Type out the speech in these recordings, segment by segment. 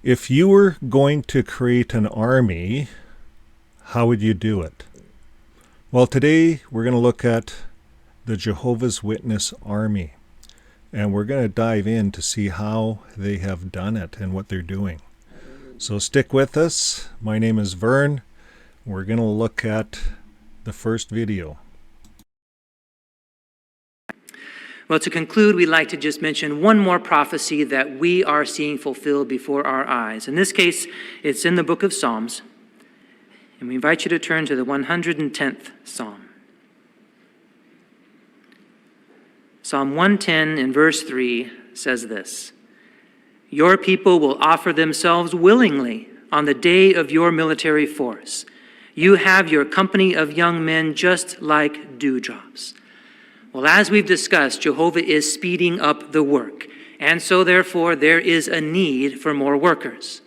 If you were going to create an army, how would you do it? Well, today we're going to look at the Jehovah's Witness Army, and we're going to dive in to see how they have done it and what they're doing. So stick with us. My name is Vern. We're going to look at the first video. Well, to conclude, we'd like to just mention one more prophecy that we are seeing fulfilled before our eyes. In this case, it's in the book of Psalms. And we invite you to turn to the 110th Psalm. Psalm 110 in verse 3 says this: "Your people will offer themselves willingly on the day of your military force. You have your company of young men just like dewdrops." Well, as we've discussed, Jehovah is speeding up the work, and so therefore there is a need for more workers.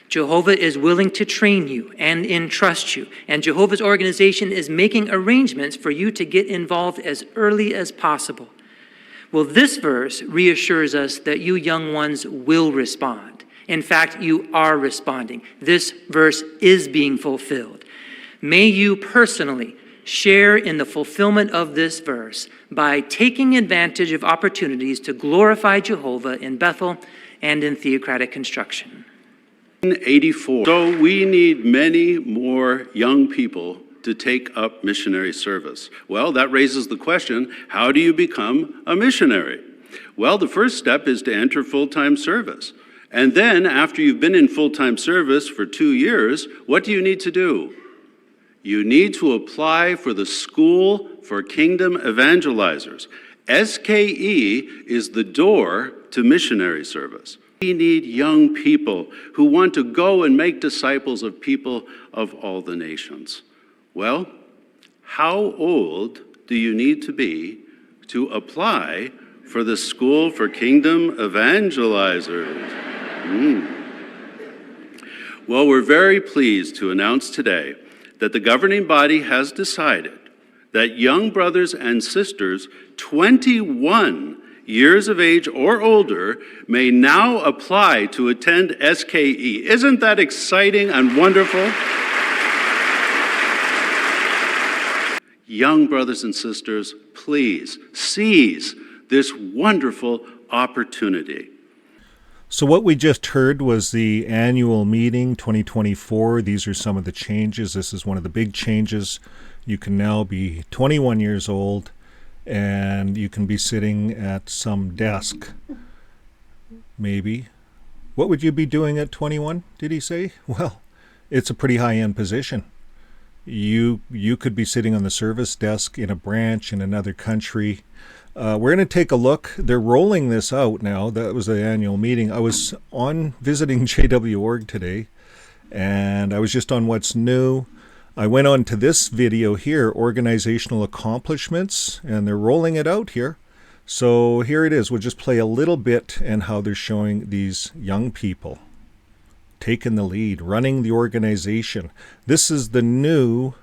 Jehovah is willing to train you and entrust you, and Jehovah's organization is making arrangements for you to get involved as early as possible. Well, this verse reassures us that you young ones will respond. In fact, you are responding. This verse is being fulfilled. May you personally share in the fulfillment of this verse by taking advantage of opportunities to glorify Jehovah in Bethel and in theocratic construction. 84. So we need many more young people to take up missionary service. Well, that raises the question, how do you become a missionary? Well, the first step is to enter full-time service. And then after you've been in full-time service for 2 years, what do you need to do? You need to apply for the School for Kingdom Evangelizers. SKE is the door to missionary service. We need young people who want to go and make disciples of people of all the nations. Well, how old do you need to be to apply for the School for Kingdom Evangelizers? Well, we're very pleased to announce today that the governing body has decided that young brothers and sisters 21 years of age or older may now apply to attend SKE. Isn't that exciting and wonderful? Young brothers and sisters, please seize this wonderful opportunity. So what we just heard was the annual meeting 2024. These are some of the changes. This is one of the big changes. You can now be 21 years old and you can be sitting at some desk, maybe. What would you be doing at 21, did he say? Well, it's a pretty high-end position. You could be sitting on the service desk in a branch in another country. We're going to take a look. They're rolling this out now. That was the annual meeting. I was on visiting JW.org today, and I was just on What's New. I went on to this video here, Organizational Accomplishments, and they're rolling it out here. So here it is. We'll just play a little bit and how they're showing these young people taking the lead, running the organization. This is the new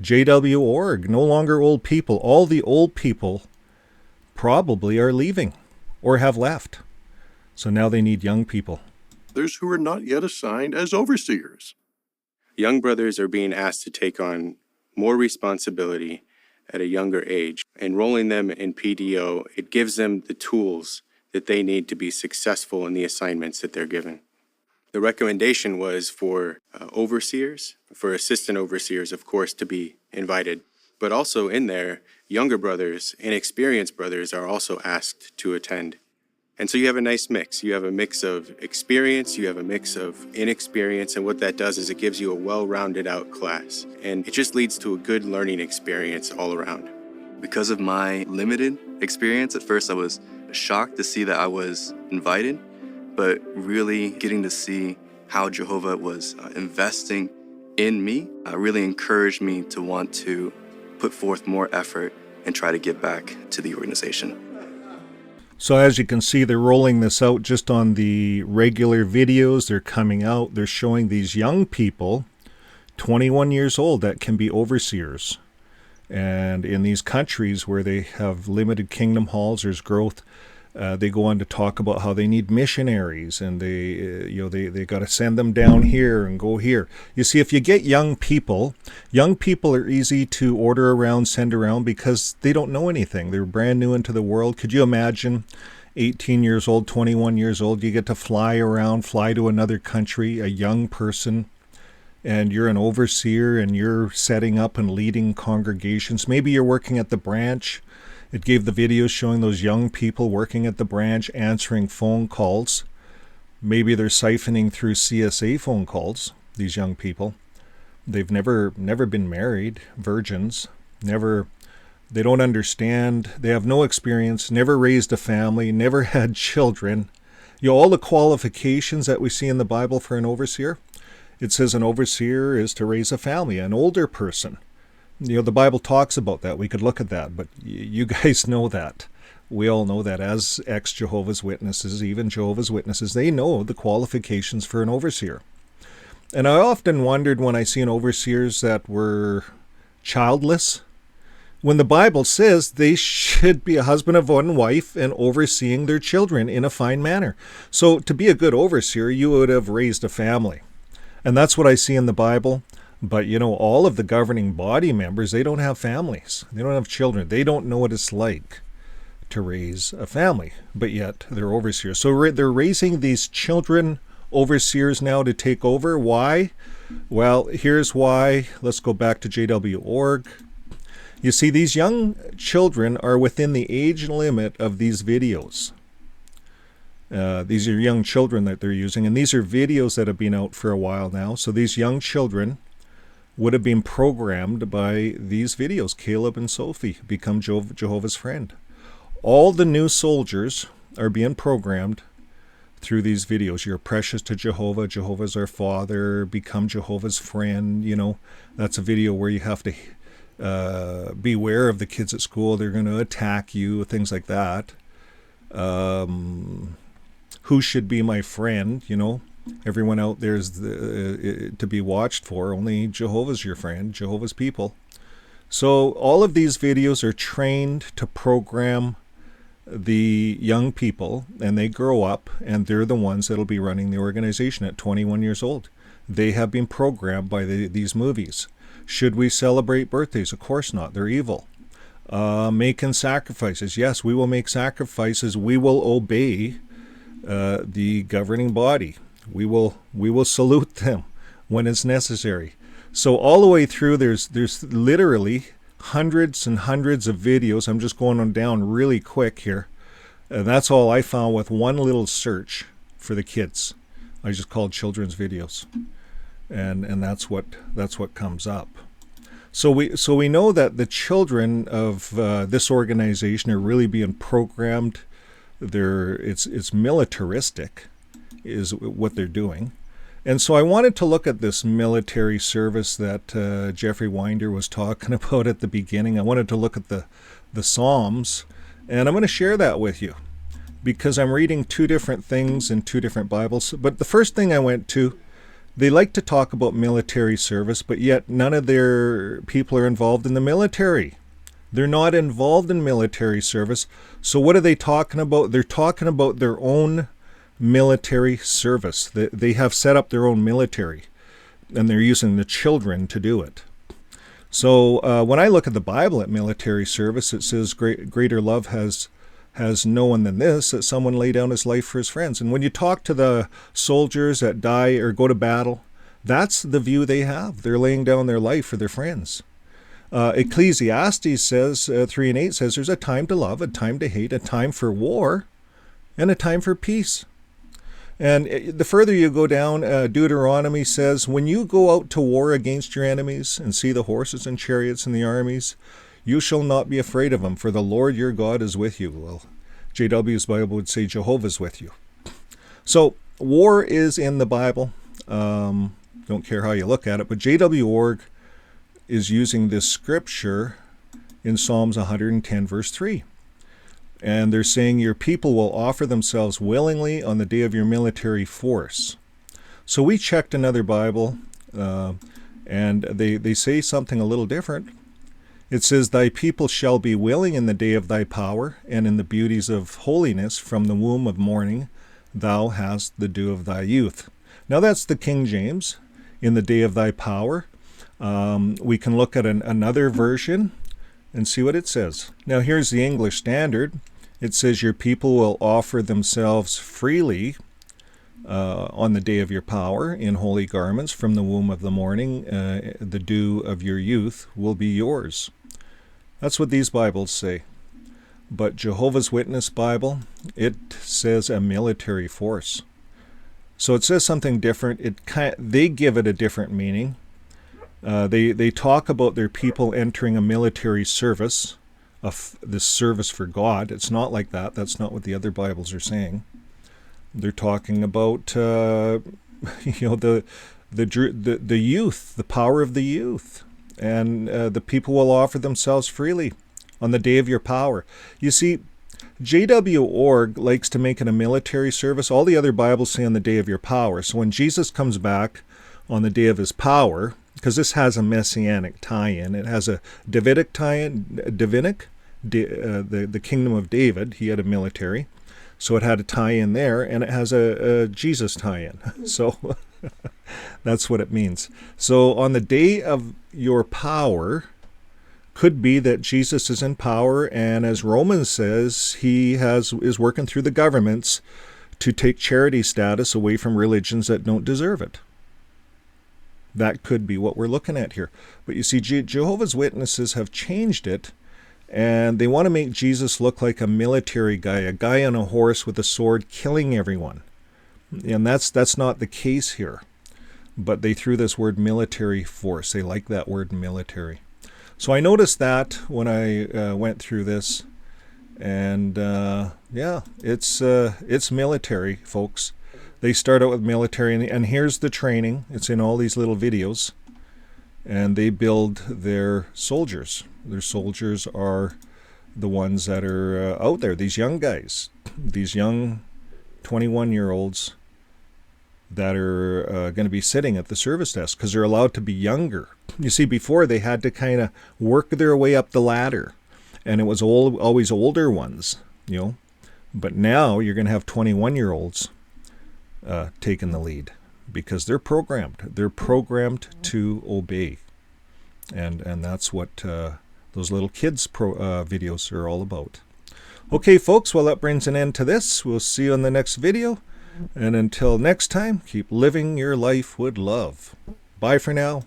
JW.org, no longer old people. All the old people probably are leaving or have left. So now they need young people. Others who are not yet assigned as overseers. Young brothers are being asked to take on more responsibility at a younger age. Enrolling them in PDO, it gives them the tools that they need to be successful in the assignments that they're given. The recommendation was for overseers, for assistant overseers, of course, to be invited. But also in there, younger brothers and experienced brothers are also asked to attend. And so you have a nice mix. You have a mix of experience, you have a mix of inexperience, and what that does is it gives you a well-rounded out class. And it just leads to a good learning experience all around. Because of my limited experience, at first I was shocked to see that I was invited, but really getting to see how Jehovah was investing in me really encouraged me to want to put forth more effort and try to give back to the organization. So as you can see, they're rolling this out just on the regular videos. They're coming out. They're showing these young people, 21 years old, that can be overseers. And in these countries where they have limited kingdom halls, there's growth. They go on to talk about how they need missionaries, and they got to send them down here and go here. You see, if you get young people are easy to order around, send around, because they don't know anything. They're brand new into the world. Could you imagine 18 years old, 21 years old, you get to fly around, fly to another country, a young person, and you're an overseer and you're setting up and leading congregations. Maybe you're working at the branch. It gave the videos showing those young people working at the branch, answering phone calls. Maybe they're siphoning through CSA phone calls, these young people. They've never been married, virgins, they don't understand, they have no experience, never raised a family, never had children. All the qualifications that we see in the Bible for an overseer. It says an overseer is to raise a family, an older person. The Bible talks about that. We could look at that, but you guys know that. We all know that as ex-Jehovah's Witnesses, even Jehovah's Witnesses, they know the qualifications for an overseer. And I often wondered when I seen overseers that were childless, when the Bible says they should be a husband of one wife and overseeing their children in a fine manner. So to be a good overseer, you would have raised a family. And that's what I see in the Bible. But, all of the governing body members, they don't have families. They don't have children. They don't know what it's like to raise a family. But yet, they're overseers. So they're raising these children overseers now to take over. Why? Well, here's why. Let's go back to JW.org. You see, these young children are within the age limit of these videos. These are young children that they're using. And these are videos that have been out for a while now. So these young children would have been programmed by these videos. Caleb and Sophie become Jehovah's friend. All the new soldiers are being programmed through these videos. You're precious to Jehovah. Jehovah's our father. Become Jehovah's friend. That's a video where you have to beware of the kids at school. They're going to attack you, things like that. Who should be my friend? Everyone out there is to be watched for. Only Jehovah's your friend, Jehovah's people. So all of these videos are trained to program the young people, and they grow up, and they're the ones that'll be running the organization at 21 years old. They have been programmed by these movies. Should we celebrate birthdays? Of course not. They're evil. Making sacrifices. Yes, we will make sacrifices. We will obey the governing body. We will salute them when it's necessary. So all the way through, there's literally hundreds and hundreds of videos. I'm just going on down really quick here. That's all I found with one little search for the kids. I just called children's videos, and that's what comes up. So we know that the children of this organization are really being programmed. It's militaristic, is what they're doing. And so I wanted to look at this military service that Jeffrey Winder was talking about at the beginning. I wanted to look at the Psalms, and I'm going to share that with you because I'm reading two different things in two different Bibles. But the first thing I went to, they like to talk about military service, but yet none of their people are involved in the military. They're not involved in military service. So what are they talking about? They're talking about their own military service. They have set up their own military, and they're using the children to do it. So when I look at the Bible at military service, it says greater love has no one than this, that someone lay down his life for his friends. And when you talk to the soldiers that die or go to battle, that's the view they have. They're laying down their life for their friends. Ecclesiastes says, 3:8 says, there's a time to love, a time to hate, a time for war, and a time for peace. And the further you go down, Deuteronomy says, when you go out to war against your enemies and see the horses and chariots and the armies, you shall not be afraid of them, for the Lord your God is with you. Well, JW's Bible would say Jehovah's with you. So war is in the Bible. Don't care how you look at it, but JW.org is using this scripture in Psalms 110, verse 3. And they're saying your people will offer themselves willingly on the day of your military force. So we checked another Bible, and they say something a little different. It says, "Thy people shall be willing in the day of thy power, and in the beauties of holiness from the womb of morning thou hast the dew of thy youth." Now that's the King James, "in the day of thy power." We can look at another version and see what it says. Now here's the English Standard. It says, "Your people will offer themselves freely on the day of your power in holy garments from the womb of the morning. The dew of your youth will be yours." That's what these Bibles say. But Jehovah's Witness Bible, it says a military force. So it says something different. They give it a different meaning. They talk about their people entering a military service, this service for God. It's not like that. That's not what the other Bibles are saying. They're talking about the youth, the power of the youth, and the people will offer themselves freely on the day of your power. You see, JW.org likes to make it a military service. All the other Bibles say on the day of your power. So when Jesus comes back on the day of his power, because this has a messianic tie-in, it has a Davidic tie-in, the kingdom of David, he had a military. So it had a tie-in there, and it has a Jesus tie-in. So that's what it means. So on the day of your power could be that Jesus is in power, and as Romans says, he is working through the governments to take charity status away from religions that don't deserve it. That could be what we're looking at here. But you see, Jehovah's Witnesses have changed it, and they want to make Jesus look like a military guy, a guy on a horse with a sword killing everyone. And that's not the case here. But they threw this word military force. They like that word military. So I noticed that when I went through this. And it's military, folks. They start out with military, and here's the training. It's in all these little videos. And they build their soldiers. Their soldiers are the ones that are out there, these young guys, these young 21-year-olds that are going to be sitting at the service desk because they're allowed to be younger. You see, before they had to kind of work their way up the ladder, and it was always older ones, But now you're going to have 21-year-olds taking the lead, because they're programmed. They're programmed to obey. And that's what those little kids videos are all about. Okay, folks, well, that brings an end to this. We'll see you on the next video. And until next time, keep living your life with love. Bye for now.